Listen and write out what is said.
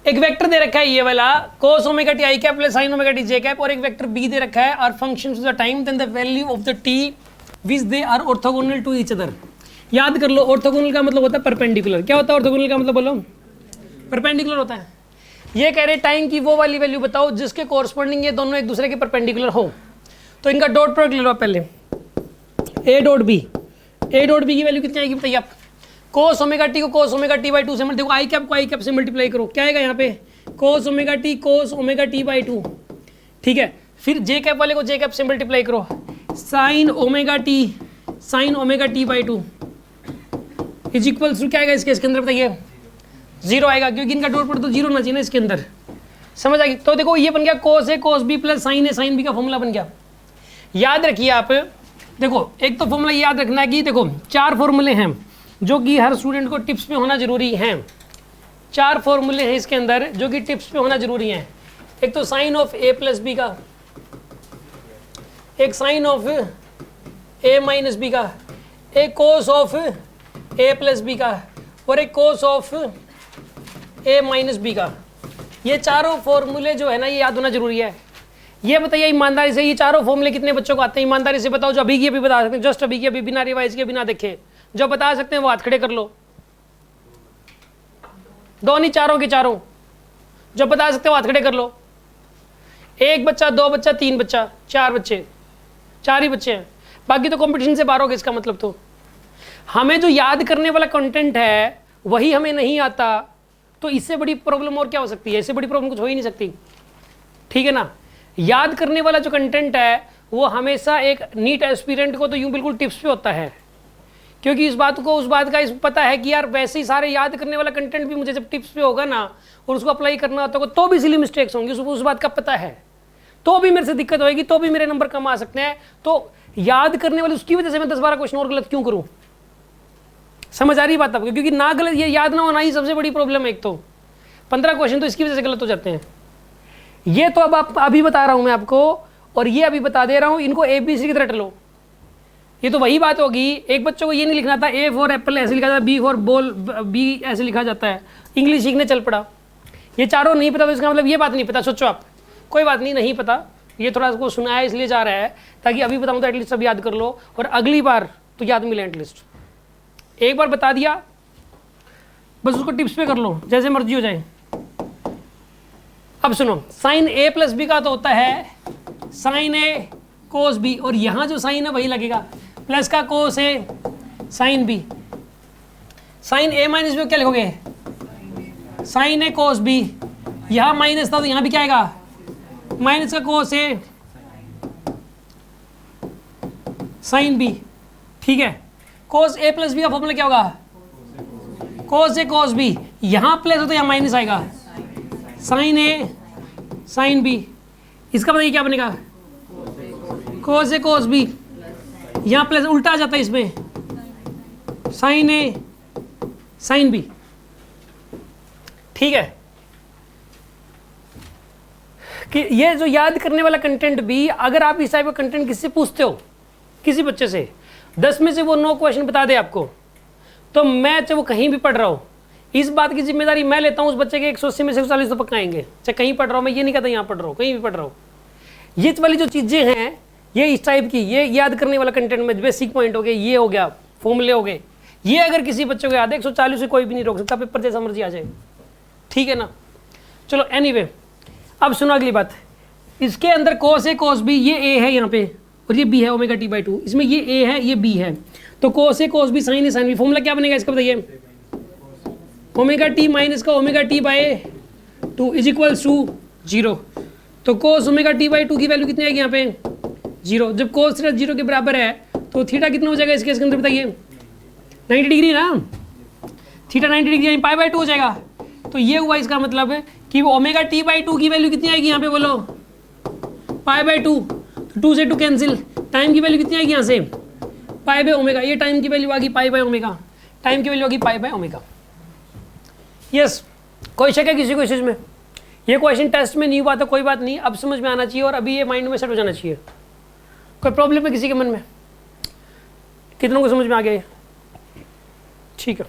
एक वेक्टर दे रखा है ये वाला cos omega T I cap plus sin omega T J cap, और एक वेक्टर b दे रखा है और functions of the time then the value of the t which they are orthogonal to each other. याद कर लो, ऑर्थोगोनल का मतलब होता है परपेंडिकुलर। क्या होता है ऑर्थोगोनल का मतलब, बोलो? परपेंडिकुलर होता है। ये कह रहे टाइम की वो वाली वैल्यू बताओ जिसके कोरस्पॉन्डिंग ये दोनों एक दूसरे के परपेंडिकुलर हो। तो इनका डॉट प्रोडक्ट ले लो पहले, a dot B. a dot B की वैल्यू कितनी आएगी बताइए आप? cos ओमेगा टी को cos ओमेगा टी बाई 2 से देखो, आई कैप को आई कैप से मल्टीप्लाई करो, क्या आएगा यहाँ पे? cos omega T by 2। ठीक है, फिर जे कैप वाले को जे कैप से मल्टीप्लाई करो, sin omega T by 2 is equals to क्या आएगा इसके अंदर बताइए? 0 आएगा, क्योंकि इनका डॉट प्रोडक्ट तो 0 होना चाहिए ना इसके अंदर। समझ आ गई? तो देखो ये बन गया cos ए cos बी प्लस sin ए sin बी का फॉर्मूला बन गया। याद रखिए आप, देखो एक तो फॉर्मूला याद रखना है कि देखो 4 फॉर्मूले हैं जो कि हर स्टूडेंट को टिप्स पे होना जरूरी हैं। 4 फॉर्मूले हैं इसके अंदर जो कि टिप्स पे होना जरूरी हैं। एक तो sine of A plus B का, एक sine of A minus B का, एक cos of A plus B का, और एक cos of A minus B का। ये चारों फॉर्मूले जो है ना ये याद होना जरूरी है। ये बताइए ईमानदारी से, ये चारों फॉर्मूले कितने बच्चों को आते हैं? ईमानदारी से बताओ, जो अभी की अभी बता सकते हैं, जस्ट अभी की अभी, बिना रिवाइज के, बिना देखे, जो बता सकते हैं वो हाथ खड़े कर लो। दो नहीं, चारों के चारों जो बता सकते हो हाथ खड़े कर लो। एक बच्चा, 2 बच्चा, 3 बच्चा, 4 बच्चे, 4 ही बच्चे हैं, बाकी तो कंपटीशन से बाहर हो गए। इसका मतलब तो हमें जो याद करने वाला कंटेंट है वही हमें नहीं आता, तो इससे बड़ी प्रॉब्लम और क्या हो सकती है? इससे बड़ी प्रॉब्लम कुछ हो ही नहीं सकती। ठीक है ना? याद करने वाला जो कंटेंट है वो हमेशा एक नीट एस्पिरेंट को तो यूं बिल्कुल टिप्स पे होता है, क्योंकि इस बात को उस बात का पता है कि यार वैसे ही सारे याद करने वाला कंटेंट भी मुझे जब टिप्स पे होगा ना और उसको अप्लाई करना होता होगा तो भी सिली मिस्टेक्स होंगी, उस बात का पता है, तो भी मेरे से दिक्कत होगी, तो भी मेरे नंबर कम आ सकते हैं। तो याद करने वाले उसकी वजह से मैं 10-12 क्वेश्चन और गलत क्यों करूं? समझ आ रही बात आपको? क्योंकि ना गलत, ये याद ना होना ही सबसे बड़ी प्रॉब्लम है। एक तो 15 क्वेश्चन तो इसकी वजह से गलत हो जाते हैं। ये तो अब आप अभी बता रहा हूं मैं आपको, और ये अभी बता दे रहा हूं, इनको ABC की तरह रट लो। ये तो वही बात होगी, एक बच्चों को ये नहीं लिखना था A फॉर एप्पल ऐसे लिखा जाता है, B फॉर बॉल बी ऐसे लिखा जाता है, इंग्लिश सीखने चल पड़ा। ये चारों नहीं पता तो इसका मतलब ये बात नहीं पता। सोचो आप, कोई बात नहीं, नहीं पता, ये थोड़ा उसको सुनाया इसलिए जा रहा है ताकि अभी बताऊँ तो एटलीस्ट सब याद कर लो, और अगली बार तो याद मिले एटलीस्ट। एक बार बता दिया बस उसको टिप्स पे कर लो, जैसे मर्जी हो जाए। अब सुनो, साइन ए प्लस बी का तो होता है साइन ए कोस बी, और यहां जो साइन है वही लगेगा, प्लस का कोस ए साइन बी। साइन ए माइनस बी क्या लिखोगे? साइन ए कोस बी। यहां माइनस था तो यहां भी क्या आएगा? माइनस का कोस ए साइन बी। ठीक है, कोस ए प्लस बी का फॉर्मूला क्या होगा? कोस ए कोस बी। यहां प्लस हो तो यहां माइनस आएगा, साइन ए साइन बी। इसका बताइए क्या बनेगा? कोस ए कोस बी। यहां प्लस उल्टा आ जाता है इसमें, साइन ए साइन बी। ठीक है, कि ये जो याद करने वाला कंटेंट भी, अगर आप इस टाइप का कंटेंट किससे पूछते हो, किसी बच्चे से, 10 में से वो 9 क्वेश्चन बता दे आपको, तो मैं चाहे वो कहीं भी पढ़ रहा हूँ, इस बात की जिम्मेदारी मैं लेता हूँ, उस बच्चे के 180 में से 140 तो पक्का आएंगे। चाहे कहीं पढ़ रहा हूँ, मैं ये नहीं कहता यहाँ पढ़ रहा हूँ, कहीं भी पढ़ रहा हूँ। ये वाली जो चीज़ें हैं, ये इस टाइप की, ये याद करने वाला कंटेंट में बेसिक पॉइंट हो गए, ये हो गया, फॉर्मूले हो गए, ये अगर किसी बच्चे को याद है 140 से कोई भी नहीं रोक सकता, पेपर जैसा मर्जी आ जाए। ठीक है ना? चलो एनीवे, अब सुनो अगली बात। इसके अंदर कोस ए कोस बी, ये ए है यहाँ पे और ये बी है ओमेगा टी बाई 2, इसमें ये ए है ये बी है, तो cos A cos B sine A sine B. Formula क्या बनेगा इसका बताइए? ओमेगा टी माइनस का omega T by 2 is equals to 0। तो कोस ओमेगा टी बाई 2 की वैल्यू कितनी आएगी यहाँ पे? 0। जब कोस थीटा 0 के बराबर है तो थीटा कितना हो जाएगा इसके अंदर बताइए? 90 डिग्री ना, थीटा 90 डिग्री पाई बाई 2 हो जाएगा। तो ये हुआ इसका मतलब है कि ओमेगा टी बाई 2 की वैल्यू कितनी आएगी यहाँ पे बोलो? Pi by 2। तो 2 से 2 कैंसिल, टाइम की वैल्यू कितनी आएगी यहाँ से? Pi by omega. ये टाइम की वैल्यू आ गई पाई बाई ओमेगा, टाइम की वैल्यू आ गई पाई बाई ओमेगा। यस, कोई शक है किसी को इस चीज़ में? ये क्वेश्चन टेस्ट में नहीं हुआ तो कोई बात नहीं, अब समझ में आना चाहिए और अभी ये माइंड में सेट हो जाना चाहिए। कोई प्रॉब्लम है किसी के मन में? कितनों को समझ में आ गया? ठीक है।